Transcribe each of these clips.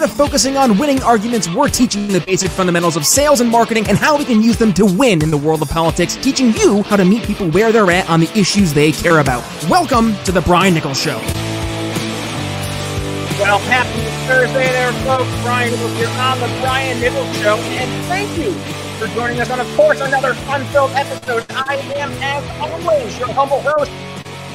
Instead of focusing on winning arguments, we're teaching the basic fundamentals of sales and marketing and how we can use them to win in the world of politics, teaching you how to meet people where they're at on the issues they care about. Welcome to The Brian Nichols Show. Well, happy Thursday there, folks. Brian Nichols here on The Brian Nichols Show, and thank you for joining us on, of course, another fun-filled episode. I am, as always, your humble host.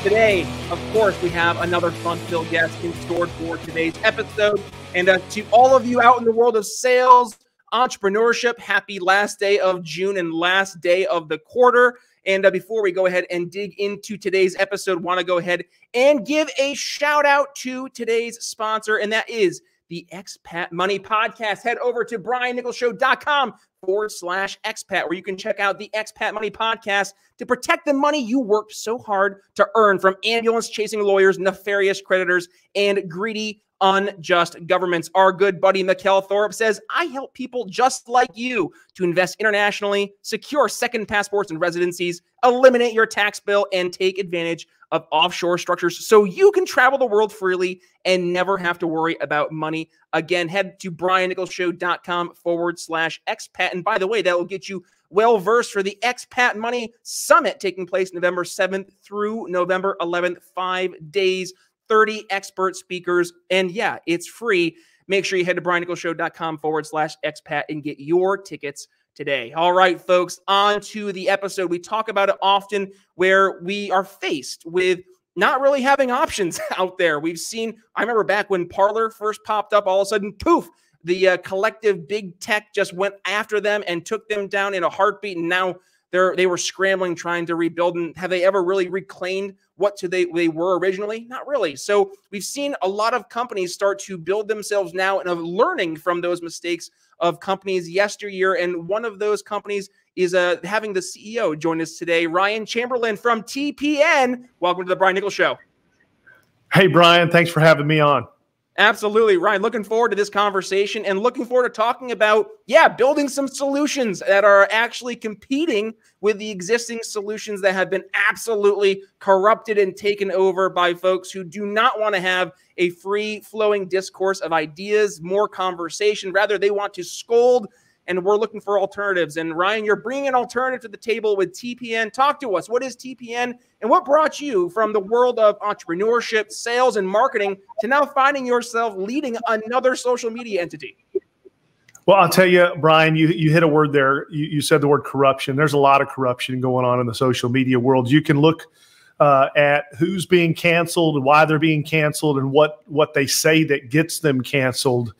Today, of course, we have another fun-filled guest in store for today's episode. And to all of you out in the world of sales, entrepreneurship, happy last day of June and last day of the quarter. And before we go ahead and dig into today's episode, want to go ahead and give a shout out to today's sponsor, and that is the Expat Money Podcast. Head over to briannicholsshow.com/expat, where you can check out the Expat Money Podcast to protect the money you worked so hard to earn from ambulance-chasing lawyers, nefarious creditors, and greedy, unjust governments. Our good buddy Mikkel Thorpe says, I help people just like you to invest internationally, secure second passports and residencies, eliminate your tax bill, and take advantage of offshore structures so you can travel the world freely and never have to worry about money again. Head to briannicholsshow.com/expat. And by the way, that will get you well-versed for the Expat Money Summit taking place November 7th through November 11th, 5 days, 30 expert speakers. And yeah, it's free. Make sure you head to briannicholsshow.com/expat and get your tickets today. All right, folks, on to the episode. We talk about it often where we are faced with not really having options out there. We've seen, I remember back when Parler first popped up, all of a sudden, poof, the collective big tech just went after them and took them down in a heartbeat. And now they were scrambling, trying to rebuild. And have they ever really reclaimed what they were originally? Not really. So we've seen a lot of companies start to build themselves now and of learning from those mistakes of companies yesteryear. And one of those companies is having the CEO join us today, Ryan Chamberlin from TPN. Welcome to the Brian Nichols Show. Hey, Brian. Thanks for having me on. Absolutely, Ryan. Looking forward to this conversation and looking forward to talking about, building some solutions that are actually competing with the existing solutions that have been absolutely corrupted and taken over by folks who do not want to have a free-flowing discourse of ideas, more conversation. Rather, they want to scold, and we're looking for alternatives. And Ryan, you're bringing an alternative to the table with TPN. Talk to us. What is TPN, and what brought you from the world of entrepreneurship, sales, and marketing to now finding yourself leading another social media entity? Well, I'll tell you, Brian, you hit a word there. You said the word corruption. There's a lot of corruption going on in the social media world. You can look at who's being canceled, why they're being canceled, and what they say that gets them canceled.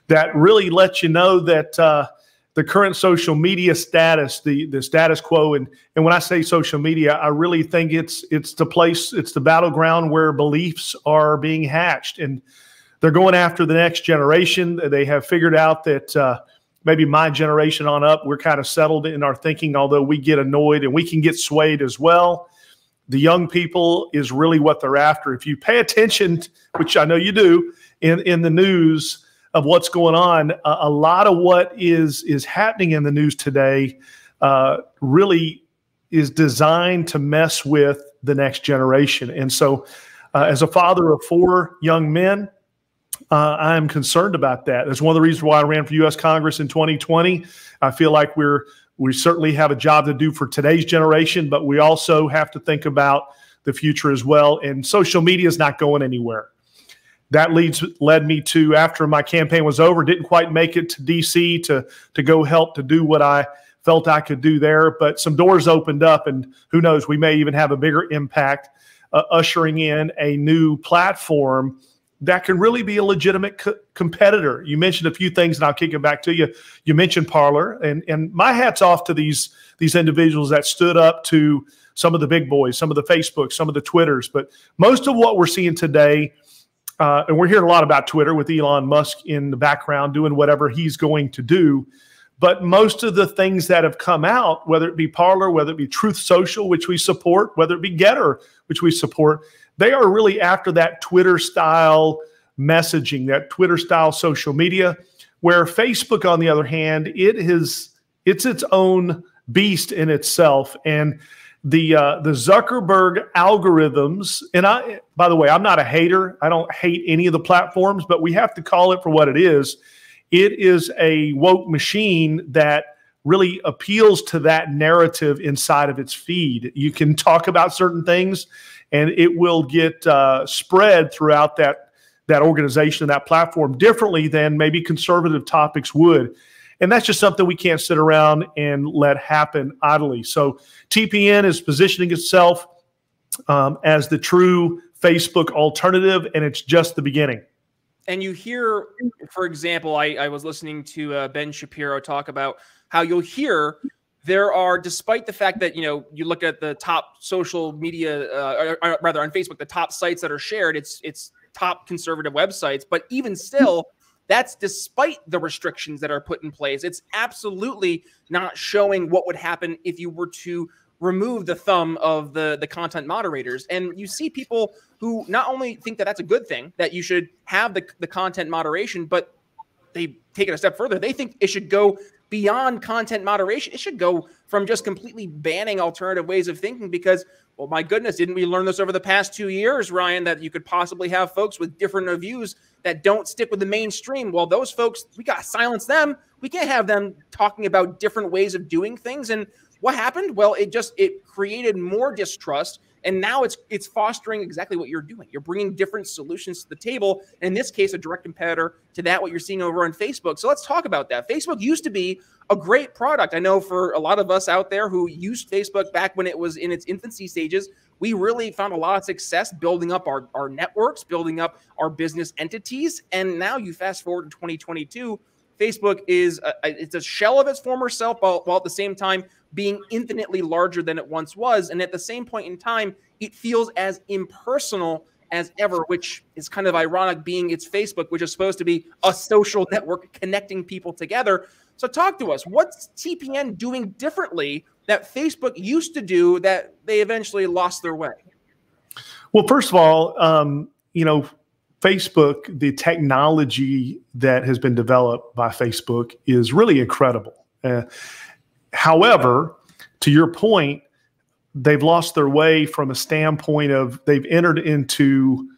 That really lets you know that the current social media status, the status quo, and when I say social media, I really think it's the place, it's the battleground where beliefs are being hatched, and they're going after the next generation. They have figured out that maybe my generation on up, we're kind of settled in our thinking, although we get annoyed and we can get swayed as well. The young people is really what they're after. If you pay attention, which I know you do, in the news of what's going on, a lot of what is happening in the news today really is designed to mess with the next generation. And so as a father of 4 young men, I am concerned about that. That's one of the reasons why I ran for U.S. Congress in 2020. I feel like we certainly have a job to do for today's generation, but we also have to think about the future as well. And social media is not going anywhere. That led me to, after my campaign was over, didn't quite make it to D.C. to go help to do what I felt I could do there. But some doors opened up, and who knows, we may even have a bigger impact ushering in a new platform that can really be a legitimate competitor. You mentioned a few things, and I'll kick it back to you. You mentioned Parler, and my hat's off to these individuals that stood up to some of the big boys, some of the Facebooks, some of the Twitters. But most of what we're seeing today, and we're hearing a lot about Twitter with Elon Musk in the background doing whatever he's going to do. But most of the things that have come out, whether it be Parler, whether it be Truth Social, which we support, whether it be Getter, which we support, they are really after that Twitter-style messaging, that Twitter-style social media, where Facebook, on the other hand, it's its own beast in itself. And the Zuckerberg algorithms, and by the way, I'm not a hater. I don't hate any of the platforms, but we have to call it for what it is. It is a woke machine that really appeals to that narrative inside of its feed. You can talk about certain things, and it will get spread throughout that organization, that platform, differently than maybe conservative topics would. And that's just something we can't sit around and let happen idly. So TPN is positioning itself as the true Facebook alternative, and it's just the beginning. And you hear, for example, I was listening to Ben Shapiro talk about how you'll hear there are, despite the fact that, you look at the top social media, or rather on Facebook, the top sites that are shared, it's top conservative websites, but even still, that's despite the restrictions that are put in place. It's absolutely not showing what would happen if you were to remove the thumb of the content moderators. And you see people who not only think that that's a good thing, that you should have the content moderation, but they take it a step further. They think it should go beyond content moderation. It should go from just completely banning alternative ways of thinking because, well, my goodness, didn't we learn this over the past 2 years, Ryan, that you could possibly have folks with different views that don't stick with the mainstream? Well, those folks, we got to silence them. We can't have them talking about different ways of doing things. And what happened? Well, it created more distrust. And now it's fostering exactly what you're doing. You're bringing different solutions to the table. In this case, a direct competitor to that, what you're seeing over on Facebook. So let's talk about that. Facebook used to be a great product. I know for a lot of us out there who used Facebook back when it was in its infancy stages, we really found a lot of success building up our networks, building up our business entities. And now you fast forward to 2022, Facebook is it's a shell of its former self, while at the same time being infinitely larger than it once was. And at the same point in time, it feels as impersonal as ever, which is kind of ironic, being it's Facebook, which is supposed to be a social network connecting people together. So talk to us. What's TPN doing differently that Facebook used to do that they eventually lost their way? Well, first of all, Facebook, the technology that has been developed by Facebook is really incredible. However, to your point, they've lost their way from a standpoint of they've entered into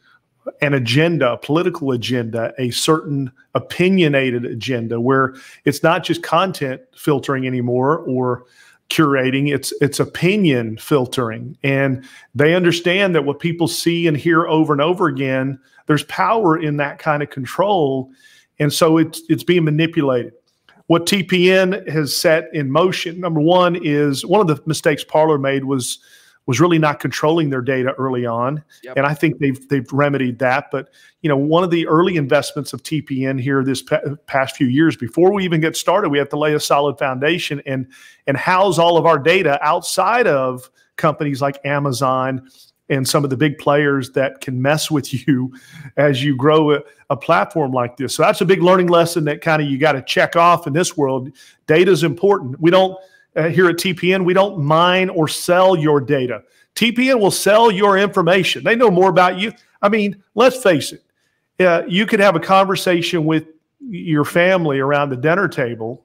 an agenda, a political agenda, a certain opinionated agenda where it's not just content filtering anymore or curating, it's opinion filtering. And they understand that what people see and hear over and over again, there's power in that kind of control. And so it's being manipulated. What TPN has set in motion, number one, is one of the mistakes Parler made was really not controlling their data early on. Yep. And I think they've remedied that. But, one of the early investments of TPN here this past few years, before we even get started, we have to lay a solid foundation and house all of our data outside of companies like Amazon and some of the big players that can mess with you as you grow a platform like this. So that's a big learning lesson that kind of you got to check off in this world. Data is important. We don't, here at TPN, we don't mine or sell your data. TPN will sell your information. They know more about you. I mean, let's face it. You could have a conversation with your family around the dinner table,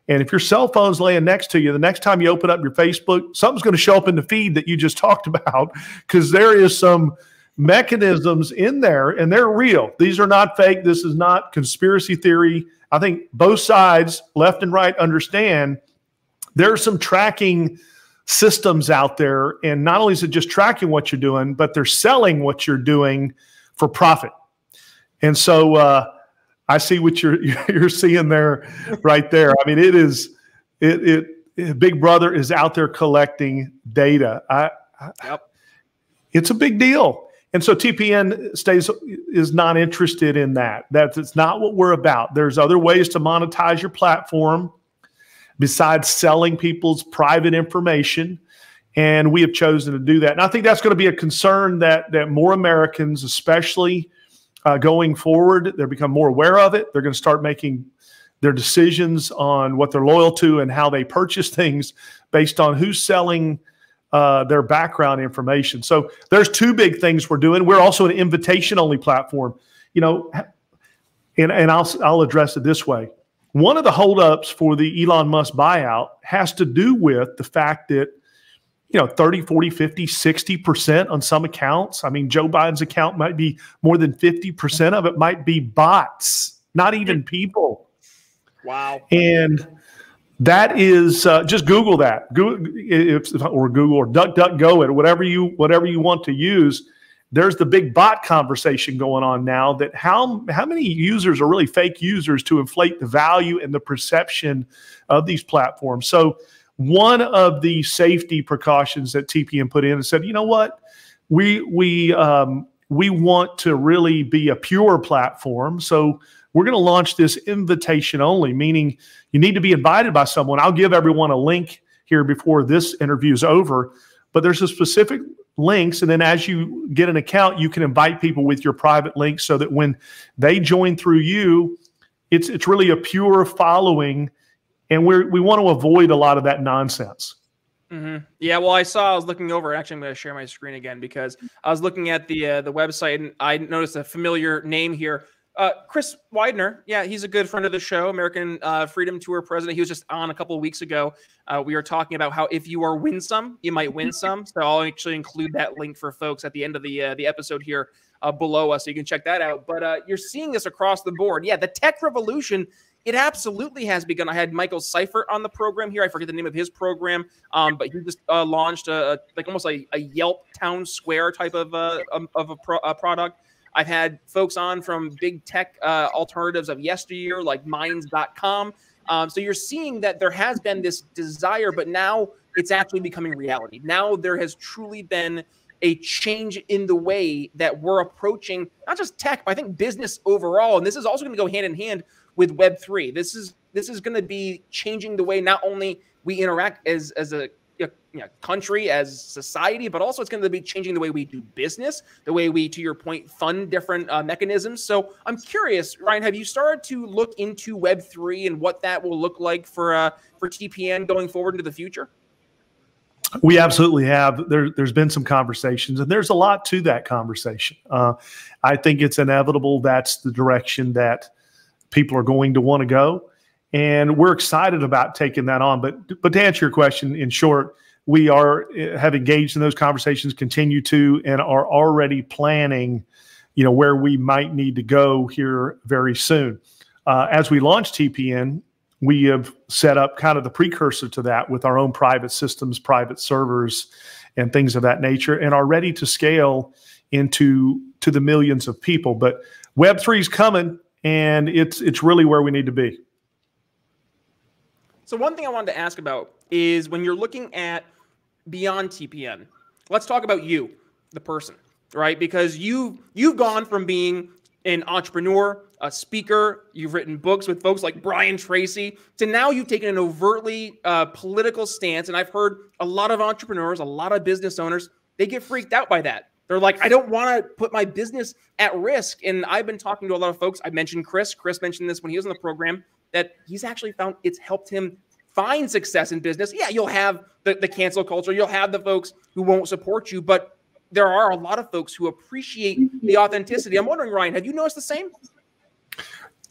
and if your cell phone's laying next to you, the next time you open up your Facebook, something's going to show up in the feed that you just talked about, because there is some mechanisms in there, and they're real. These are not fake. This is not conspiracy theory. I think both sides, left and right, understand there are some tracking systems out there, and not only is it just tracking what you're doing, but they're selling what you're doing for profit. And so I see what you're seeing there, right there. I mean, Big Brother is out there collecting data. It's a big deal. And so TPN is not interested in that. That's not what we're about. There's other ways to monetize your platform besides selling people's private information. And we have chosen to do that. And I think that's going to be a concern that more Americans, especially going forward, they'll become more aware of it. They're going to start making their decisions on what they're loyal to and how they purchase things based on who's selling their background information. So there's two big things we're doing. We're also an invitation-only platform, and I'll address it this way. One of the holdups for the Elon Musk buyout has to do with the fact that, 30, 40, 50, 60% on some accounts. I mean, Joe Biden's account might be more than 50% of it might be bots, not even people. Wow. And that is just Google that, or Google or DuckDuckGo it, whatever you want to use. There's the big bot conversation going on now, that how many users are really fake users to inflate the value and the perception of these platforms. So one of the safety precautions that TPN put in and said, you know what, we want to really be a pure platform. So we're going to launch this invitation only, meaning you need to be invited by someone. I'll give everyone a link here before this interview is over, but there's a specific links. And then as you get an account, you can invite people with your private link so that when they join through you, it's really a pure following. And we want to avoid a lot of that nonsense. Mm-hmm. Yeah, well, I was looking over. Actually, I'm going to share my screen again because I was looking at the website and I noticed a familiar name here. Chris Widener. Yeah, he's a good friend of the show, American Freedom Tour president. He was just on a couple of weeks ago. We were talking about how if you are win some, you might win some. So I'll actually include that link for folks at the end of the episode here below us, so you can check that out. But you're seeing this across the board. Yeah, the tech revolution, it absolutely has begun. I had Michael Seifert on the program here. I forget the name of his program, but he just launched almost a Yelp town square type of a product. I've had folks on from big tech alternatives of yesteryear, like Minds.com. So you're seeing that there has been this desire, but now it's actually becoming reality. Now there has truly been a change in the way that we're approaching not just tech, but I think business overall. And this is also going to go hand in hand with Web3. This is going to be changing the way not only we interact as a country, as society, but also it's going to be changing the way we do business, the way we, to your point, fund different mechanisms. So I'm curious, Ryan, have you started to look into Web3 and what that will look like for TPN going forward into the future? We absolutely have. There's been some conversations, and there's a lot to that conversation. I think it's inevitable that's the direction that people are going to want to go, and we're excited about taking that on. But to answer your question, in short, we have engaged in those conversations, continue to, and are already planning, where we might need to go here very soon. As we launch TPN, we have set up kind of the precursor to that with our own private systems, private servers, and things of that nature, and are ready to scale into the millions of people. But Web3 is coming, and it's really where we need to be. So one thing I wanted to ask about is when you're looking at beyond TPN, let's talk about you, the person, right? Because you've gone from being an entrepreneur, a speaker, you've written books with folks like Brian Tracy, to now you've taken an overtly political stance. And I've heard a lot of entrepreneurs, a lot of business owners, they get freaked out by that. They're like, I don't want to put my business at risk. And I've been talking to a lot of folks. I mentioned Chris. Chris mentioned this when he was on the program, that he's actually found it's helped him find success in business. Yeah, you'll have the cancel culture. You'll have the folks who won't support you. But there are a lot of folks who appreciate the authenticity. I'm wondering, Ryan, have you noticed the same?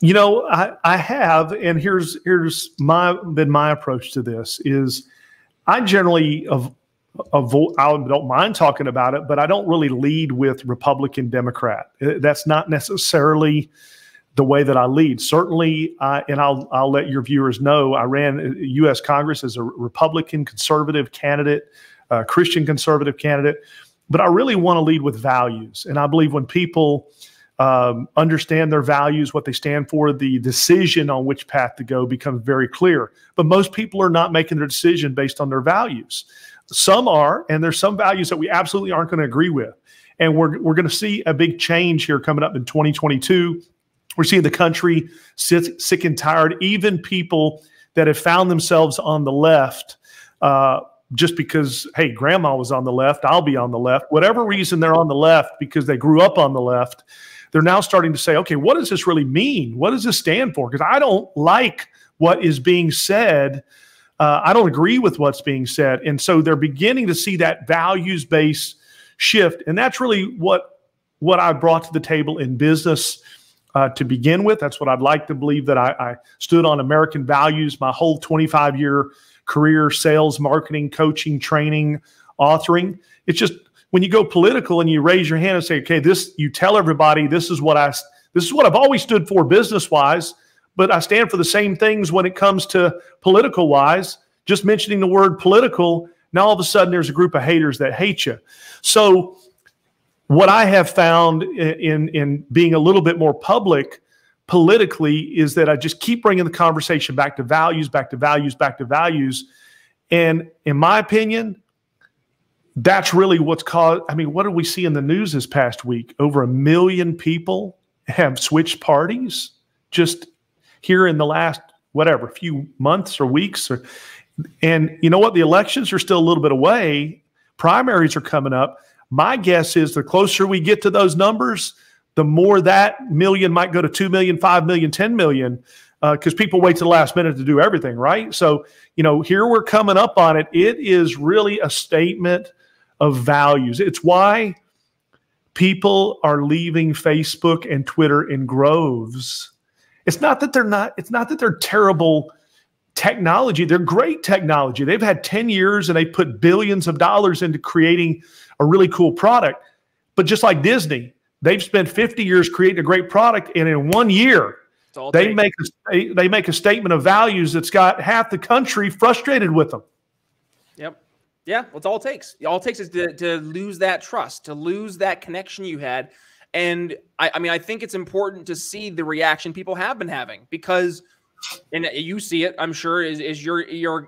I have, and here's been my approach to this is I generally avoid, I don't mind talking about it, but I don't really lead with Republican, Democrat. That's not necessarily the way that I lead. Certainly, and I'll let your viewers know, I ran U.S. Congress as a Republican conservative candidate, Christian conservative candidate, but I really want to lead with values. And I believe when people understand their values, what they stand for, the decision on which path to go becomes very clear. But most people are not making their decision based on their values. Some are, and there's some values that we absolutely aren't going to agree with. And we're going to see a big change here coming up in 2022. We're seeing the country sick and tired, even people that have found themselves on the left just because, hey, grandma was on the left, I'll be on the left. Whatever reason they're on the left because they grew up on the left, they're now starting to say, okay, what does this really mean? What does this stand for? Because I don't like what is being said. I don't agree with what's being said. And so they're beginning to see that values-based shift. And that's really what I brought to the table in business to begin with. That's what I'd like to believe, that I stood on American values my whole 25-year career, sales, marketing, coaching, training, authoring. It's just when you go political and you raise your hand and say, okay, you tell everybody this is what I've always stood for business wise, but I stand for the same things when it comes to political wise. Just mentioning the word political, now all of a sudden there's a group of haters that hate you. So what I have found in being a little bit more public politically is that I just keep bringing the conversation back to values, back to values, back to values. And in my opinion, that's really what's caused. I mean, what did we see in the news this past week? Over 1 million people have switched parties just here in the last, few months or weeks. And you know what? The elections are still a little bit away. Primaries are coming up. My guess is the closer we get to those numbers, the more that million might go to 2 million, 5 million, 10 million, because people wait to the last minute to do everything, right? So, here we're coming up on it. It is really a statement of values. It's why people are leaving Facebook and Twitter in groves. It's not that they're terrible technology. They're great technology. They've had 10 years and they put billions of dollars into creating a really cool product. But just like Disney, they've spent 50 years creating a great product, and in 1 year, they make a statement of values that's got half the country frustrated with them. Yep. Yeah, well, it's all it takes. All it takes is to lose that trust, to lose that connection you had. And I think it's important to see the reaction people have been having, because, and you see it, I'm sure, is you're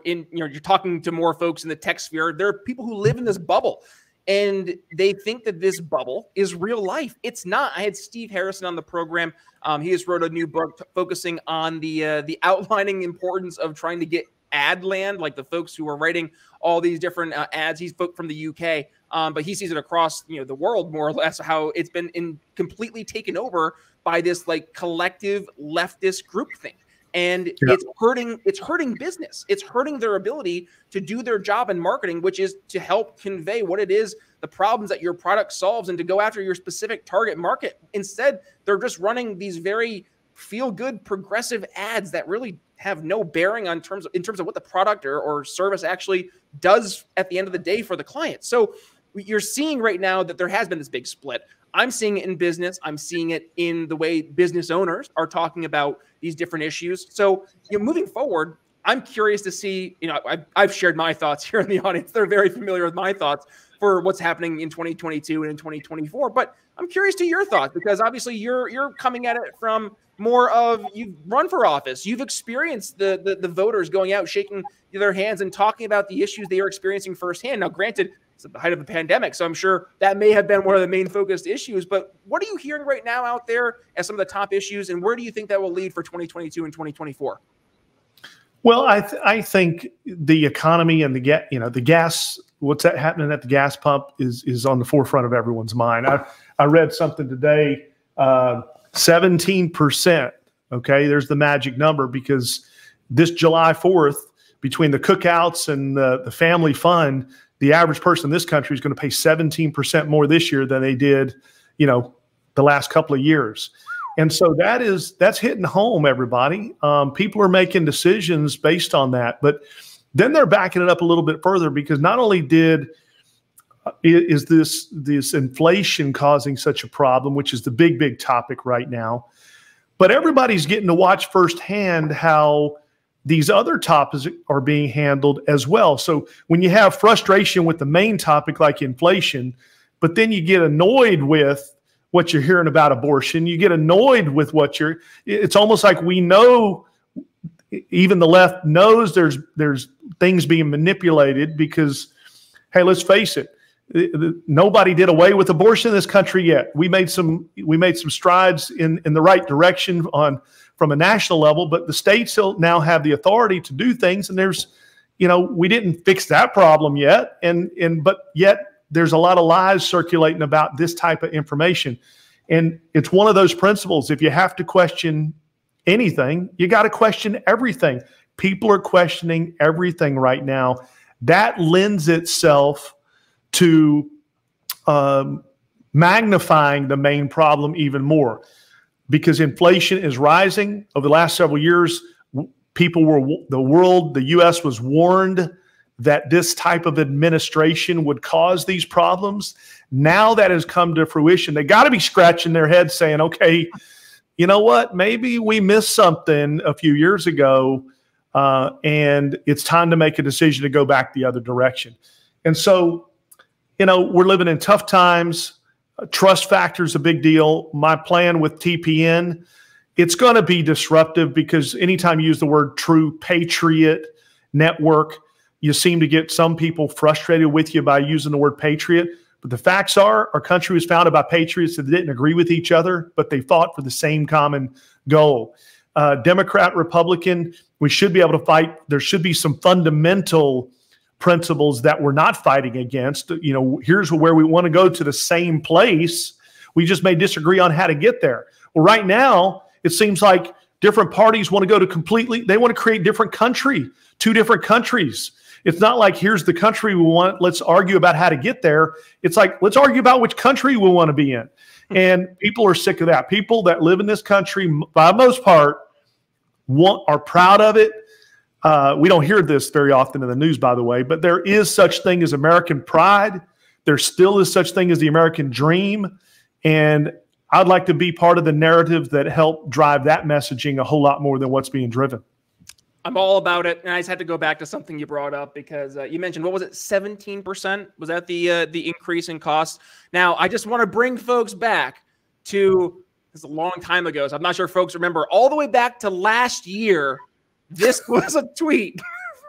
talking to more folks in the tech sphere. There are people who live in this bubble, and they think that this bubble is real life. It's not. I had Steve Harrison on the program. He just wrote a new book focusing on the outlining importance of trying to get ad land, like the folks who are writing all these different ads. He's from the UK, but he sees it across the world, more or less, how it's been completely taken over by this like collective leftist groupthink. And it's hurting business. It's hurting their ability to do their job in marketing, which is to help convey what it is, the problems that your product solves, and to go after your specific target market. Instead, they're just running these very feel-good, progressive ads that really have no bearing in terms of what the product or service actually does at the end of the day for the client. So you're seeing right now that there has been this big split. I'm seeing it in business. I'm seeing it in the way business owners are talking about these different issues. So moving forward, I'm curious to see, I've shared my thoughts here in the audience. They're very familiar with my thoughts for what's happening in 2022 and in 2024. But I'm curious to your thoughts, because obviously you're coming at it from more of, you've run for office. You've experienced the voters going out, shaking their hands and talking about the issues they are experiencing firsthand. Now, granted, it's at the height of the pandemic, so I'm sure that may have been one of the main focused issues. But what are you hearing right now out there as some of the top issues, and where do you think that will lead for 2022 and 2024? Well, I think the economy and the gas, what's that happening at the gas pump is on the forefront of everyone's mind. I read something today, 17%. Okay, there's the magic number, because this July 4th, between the cookouts and the family fund, the average person in this country is going to pay 17% more this year than they did, the last couple of years. And so that's hitting home, everybody. People are making decisions based on that, but then they're backing it up a little bit further, because not only is this inflation causing such a problem, which is the big topic right now, but everybody's getting to watch firsthand how these other topics are being handled as well. So when you have frustration with the main topic like inflation, but then you get annoyed with what you're hearing about abortion, you get annoyed with it's almost like we know, even the left knows there's things being manipulated, because, hey, let's face it, nobody did away with abortion in this country yet. We made some strides in the right direction from a national level, but the states still now have the authority to do things, and we didn't fix that problem yet, but yet there's a lot of lies circulating about this type of information. And it's one of those principles. If you have to question anything, you got to question everything. People are questioning everything right now. That lends itself to magnifying the main problem even more, because inflation is rising. Over the last several years, the U.S. was warned that this type of administration would cause these problems. Now that has come to fruition. They got to be scratching their heads saying, okay, you know what? Maybe we missed something a few years ago, and it's time to make a decision to go back the other direction. And so, we're living in tough times. Trust factor is a big deal. My plan with TPN, it's going to be disruptive because anytime you use the word True Patriot Network, you seem to get some people frustrated with you by using the word patriot. But the facts are our country was founded by patriots that didn't agree with each other, but they fought for the same common goal. Democrat, Republican, we should be able to fight. There should be some fundamental principles that we're not fighting against. Here's where we want to go to the same place. We just may disagree on how to get there. Well, right now, it seems like different parties want to go to they want to create two different countries. It's not like here's the country we want, let's argue about how to get there. It's like, let's argue about which country we want to be in. And people are sick of that. People that live in this country, by the most part, are proud of it. We don't hear this very often in the news, by the way, but there is such thing as American pride. There still is such thing as the American dream. And I'd like to be part of the narrative that helped drive that messaging a whole lot more than what's being driven. I'm all about it. And I just had to go back to something you brought up because you mentioned, what was it, 17%? Was that the increase in cost? Now, I just want to bring folks back to, this is a long time ago, so I'm not sure if folks remember, all the way back to last year, this was a tweet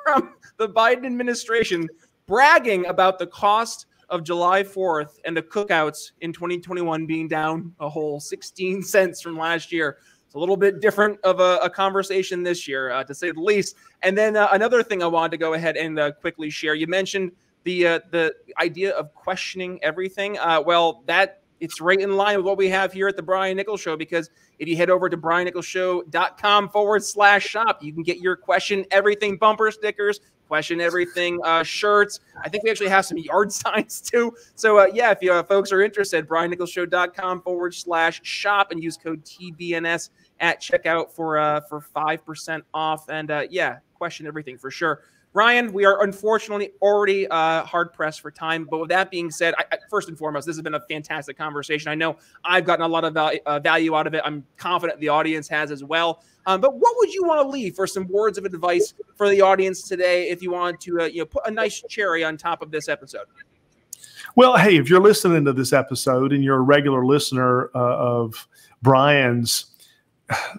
from the Biden administration bragging about the cost of July 4th and the cookouts in 2021 being down a whole 16 cents from last year. It's a little bit different of a conversation this year, to say the least. And then another thing I wanted to go ahead and quickly share. You mentioned the idea of questioning everything. Well, it's right in line with what we have here at the Brian Nichols Show, because if you head over to briannicholsshow.com/shop, you can get your Question Everything bumper stickers, Question Everything shirts. I think we actually have some yard signs too. So yeah, if you folks are interested, briannicholsshow.com/shop and use code TBNS at checkout for 5% off. And yeah, Question Everything for sure. Ryan, we are unfortunately already hard pressed for time. But with that being said, first and foremost, this has been a fantastic conversation. I know I've gotten a lot of value out of it. I'm confident the audience has as well. But what would you want to leave for some words of advice for the audience today, if you want to put a nice cherry on top of this episode? Well, hey, if you're listening to this episode and you're a regular listener of Brian's,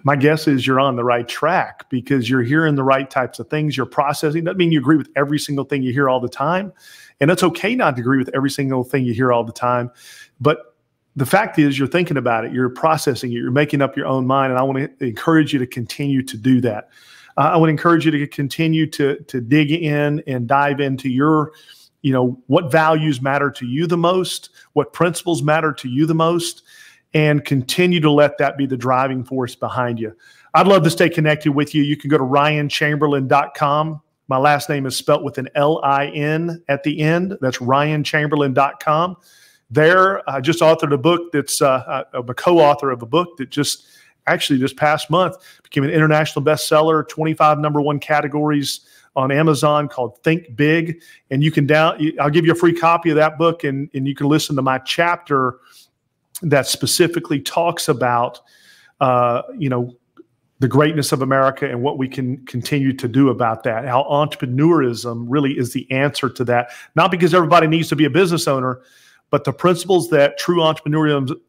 my guess is you're on the right track because you're hearing the right types of things. You're processing. Doesn't mean you agree with every single thing you hear all the time. And it's okay not to agree with every single thing you hear all the time. But the fact is you're thinking about it. You're processing it. You're making up your own mind. And I want to encourage you to continue to do that. I would encourage you to continue to dig in and dive into your, what values matter to you the most, what principles matter to you the most, and continue to let that be the driving force behind you. I'd love to stay connected with you. You can go to ryanchamberlin.com. My last name is spelt with an L-I-N at the end. That's ryanchamberlin.com. There, I just authored a book that's I'm a co-author of a book that just this past month became an international bestseller, 25 #1 categories on Amazon, called Think Big. And you can I'll give you a free copy of that book, and you can listen to my chapter that specifically talks about, the greatness of America and what we can continue to do about that. How entrepreneurism really is the answer to that. Not because everybody needs to be a business owner, but the principles that true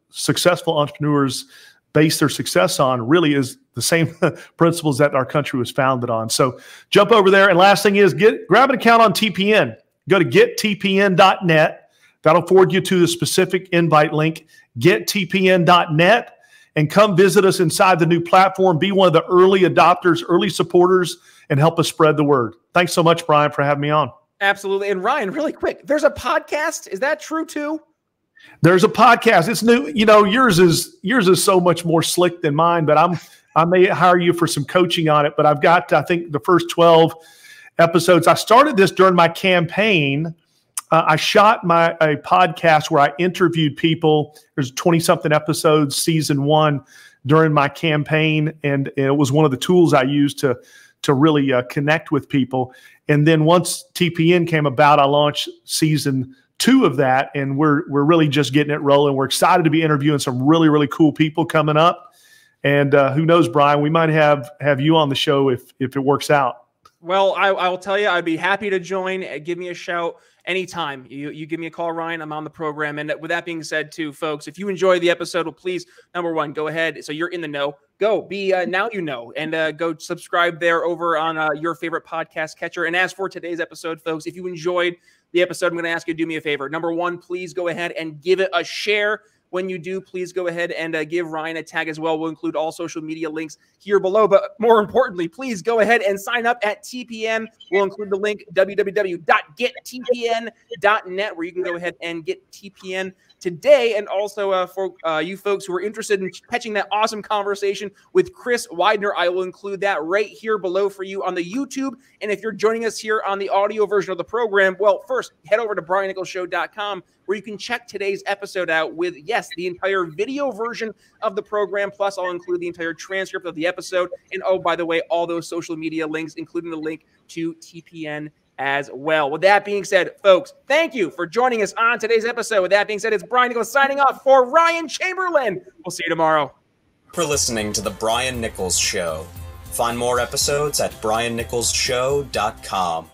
successful entrepreneurs base their success on really is the same principles that our country was founded on. So jump over there. And last thing is grab an account on TPN. Go to gettpn.net. That'll forward you to the specific invite link, gettpn.net, and come visit us inside the new platform. Be one of the early adopters, early supporters, and help us spread the word. Thanks so much, Brian, for having me on. Absolutely. And Ryan, really quick, there's a podcast. Is that true too? There's a podcast. It's new. Yours is so much more slick than mine, but I may hire you for some coaching on it. But I've got, I think, the first 12 episodes. I started this during my campaign. I shot a podcast where I interviewed people. There's 20-something episodes, season 1, during my campaign, and it was one of the tools I used to to really connect with people. And then once TPN came about, I launched season 2 of that, and we're really just getting it rolling. We're excited to be interviewing some really, really cool people coming up. And who knows, Brian, we might have you on the show if it works out. Well, I will tell you, I'd be happy to join. Give me a shout anytime. You give me a call, Ryan. I'm on the program. And with that being said, too, folks, if you enjoy the episode, well, please, number one, go ahead. So you're in the know. Go be now you know, and go subscribe there over on your favorite podcast catcher. And as for today's episode, folks, if you enjoyed the episode, I'm going to ask you to do me a favor. Number one, please go ahead and give it a share. When you do, please go ahead and give Ryan a tag as well. We'll include all social media links here below. But more importantly, please go ahead and sign up at TPN. We'll include the link, www.gettpn.net, where you can go ahead and get TPN today. And also for you folks who are interested in catching that awesome conversation with Chris Widener, I will include that right here below for you on the YouTube. And if you're joining us here on the audio version of the program, well, first, head over to BrianNicholsShow.com, where you can check today's episode out with, yes, the entire video version of the program. Plus, I'll include the entire transcript of the episode. And, oh, by the way, all those social media links, including the link to TPN as well. With that being said, folks, thank you for joining us on today's episode. With that being said, it's Brian Nichols signing off for Ryan Chamberlin. We'll see you tomorrow. For listening to The Brian Nichols Show. Find more episodes at briannicholsshow.com.